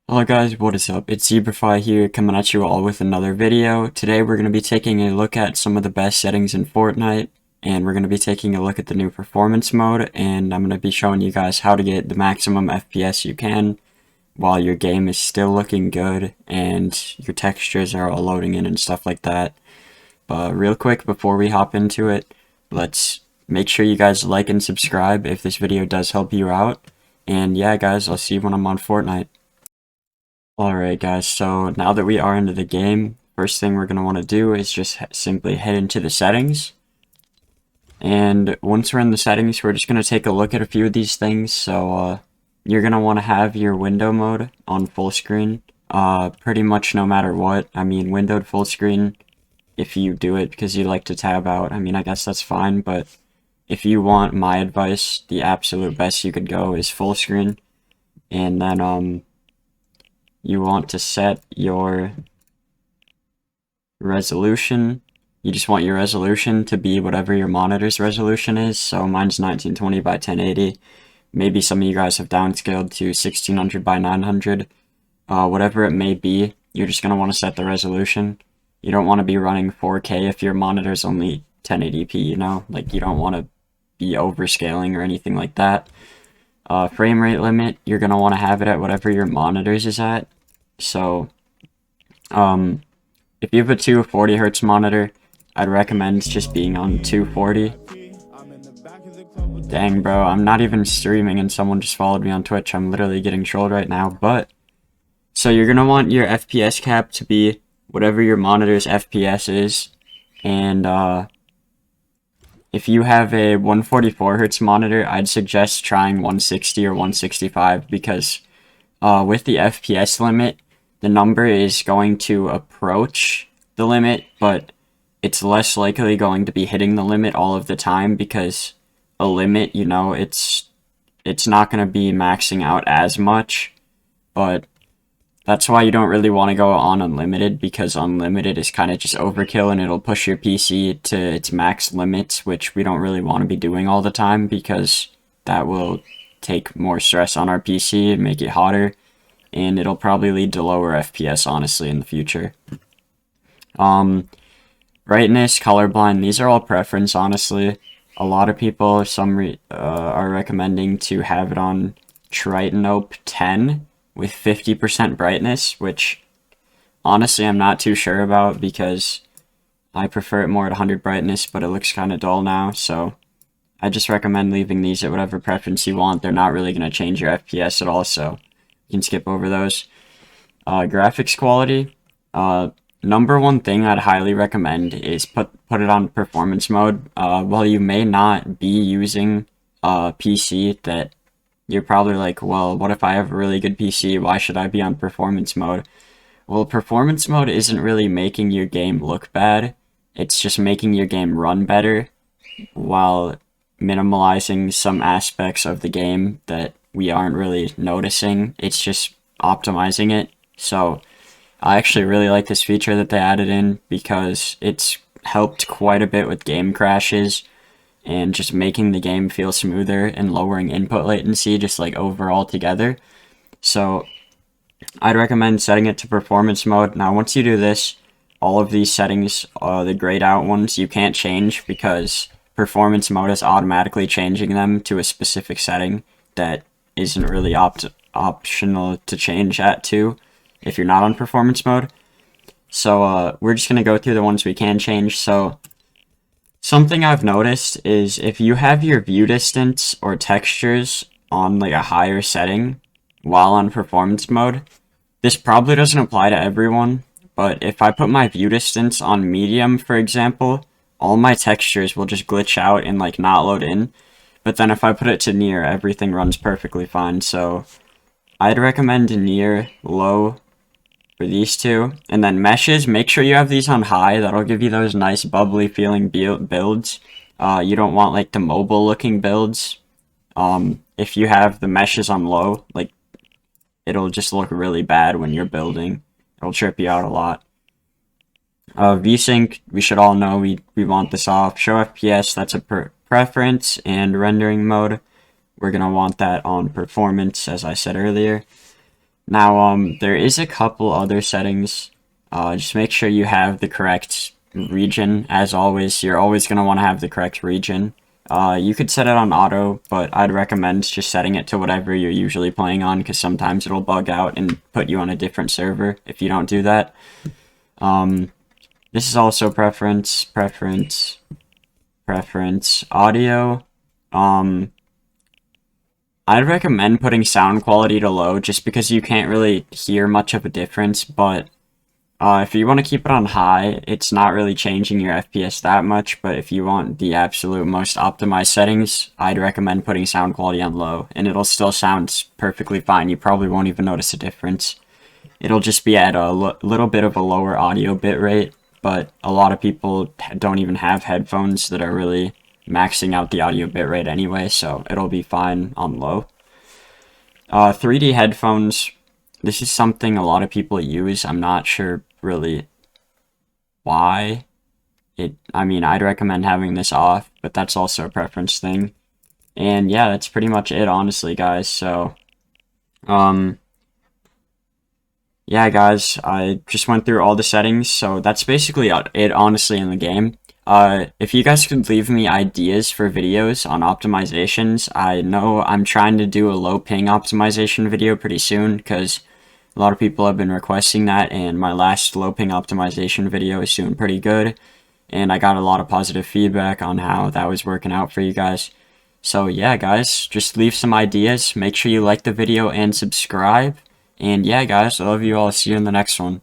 Hello guys, what is up? It's Zebruhfy here, coming at you all with another video. Today we're going to be taking a look at some of the best settings in Fortnite, and we're going to be taking a look at the new performance mode, and I'm going to be showing you guys how to get the maximum FPS you can while your game is still looking good and your textures are all loading in and stuff like that. But real quick, before we hop into it, let's make sure you guys like and subscribe if this video does help you out. And yeah guys, I'll see you when I'm on Fortnite. Alright guys, so now that we are into the game, first thing we're going to want to do is just simply head into the settings. And once we're in the settings, we're just going to take a look at a few of these things. So you're going to want to have your window mode on full screen, pretty much no matter what. I mean, windowed full screen, if you do it because you like to tab out, I mean, I guess that's fine. But if you want my advice, the absolute best you could go is full screen. And then, you want to set your resolution. You just want your resolution to be whatever your monitor's resolution is. So mine's 1920 by 1080. Maybe some of you guys have downscaled to 1600 by 900. Whatever it may be, you're just going to want to set the resolution. You don't want to be running 4K if your monitor's only 1080p, you know? Like, you don't want to be overscaling or anything like that. Frame rate limit, you're going to want to have it at whatever your monitor's is at. So, if you have a 240 Hz monitor, I'd recommend just being on 240. Dang, bro, I'm not even streaming and someone just followed me on Twitch. I'm literally getting trolled right now, but... So you're going to want your FPS cap to be whatever your monitor's FPS is, and, if you have a 144 Hz monitor, I'd suggest trying 160 or 165 because with the FPS limit, the number is going to approach the limit, but it's less likely going to be hitting the limit all of the time because a limit, you know, it's not going to be maxing out as much, but that's why you don't really want to go on unlimited, because unlimited is kind of just overkill and it'll push your PC to its max limits, which we don't really want to be doing all the time because that will take more stress on our PC and make it hotter, and it'll probably lead to lower FPS, honestly, in the future. Brightness, colorblind, these are all preference, honestly. A lot of people, are recommending to have it on Tritanope 10 with 50% brightness, which honestly I'm not too sure about because I prefer it more at 100 brightness, but it looks kind of dull now, so I just recommend leaving these at whatever preference you want. They're not really going to change your FPS at all, so you can skip over those. Graphics quality, number one thing I'd highly recommend is put it on performance mode. While you may not be using a PC that you're probably like, well, what if I have a really good PC? Why should I be on performance mode? Well, performance mode isn't really making your game look bad. It's just making your game run better while minimalizing some aspects of the game that we aren't really noticing. It's just optimizing it. So I actually really like this feature that they added in because it's helped quite a bit with game crashes and just making the game feel smoother and lowering input latency just like overall together. So I'd recommend setting it to performance mode. Now once you do this, all of these settings, the grayed out ones, you can't change because performance mode is automatically changing them to a specific setting that isn't really optional to change to if you're not on performance mode. So we're just going to go through the ones we can change. So something I've noticed is if you have your view distance or textures on like a higher setting while on performance mode, this probably doesn't apply to everyone, but if I put my view distance on medium, for example, all my textures will just glitch out and like not load in. But then if I put it to near, everything runs perfectly fine. So I'd recommend near, low for these two. And then meshes, make sure you have these on high. That'll give you those nice bubbly feeling builds. You don't want like the mobile looking builds. If you have the meshes on low, like it'll just look really bad when you're building. It'll trip you out a lot. Vsync, we should all know we want this off. Show FPS, that's a preference, and rendering mode, we're going to want that on performance, as I said earlier. Now, there is a couple other settings. Just make sure you have the correct region. As always, you're always going to want to have the correct region. You could set it on auto, but I'd recommend just setting it to whatever you're usually playing on, because sometimes it'll bug out and put you on a different server if you don't do that. This is also preference, audio. I'd recommend putting sound quality to low just because you can't really hear much of a difference, but if you want to keep it on high, it's not really changing your FPS that much, but if you want the absolute most optimized settings, I'd recommend putting sound quality on low, and it'll still sound perfectly fine. You probably won't even notice a difference. It'll just be at a little bit of a lower audio bitrate, but a lot of people don't even have headphones that are really maxing out the audio bitrate anyway, so it'll be fine on low. 3D headphones, this is something a lot of people use. I'm not sure really why. I mean, I'd recommend having this off, but that's also a preference thing. And yeah, that's pretty much it, honestly, guys. So, yeah, guys, I just went through all the settings, so that's basically it, honestly, in the game. If you guys could leave me ideas for videos on optimizations, I know I'm trying to do a low ping optimization video pretty soon, because a lot of people have been requesting that, and my last low ping optimization video is doing pretty good, and I got a lot of positive feedback on how that was working out for you guys. So yeah, guys, just leave some ideas, make sure you like the video and subscribe, and yeah, guys, I love you all, see you in the next one.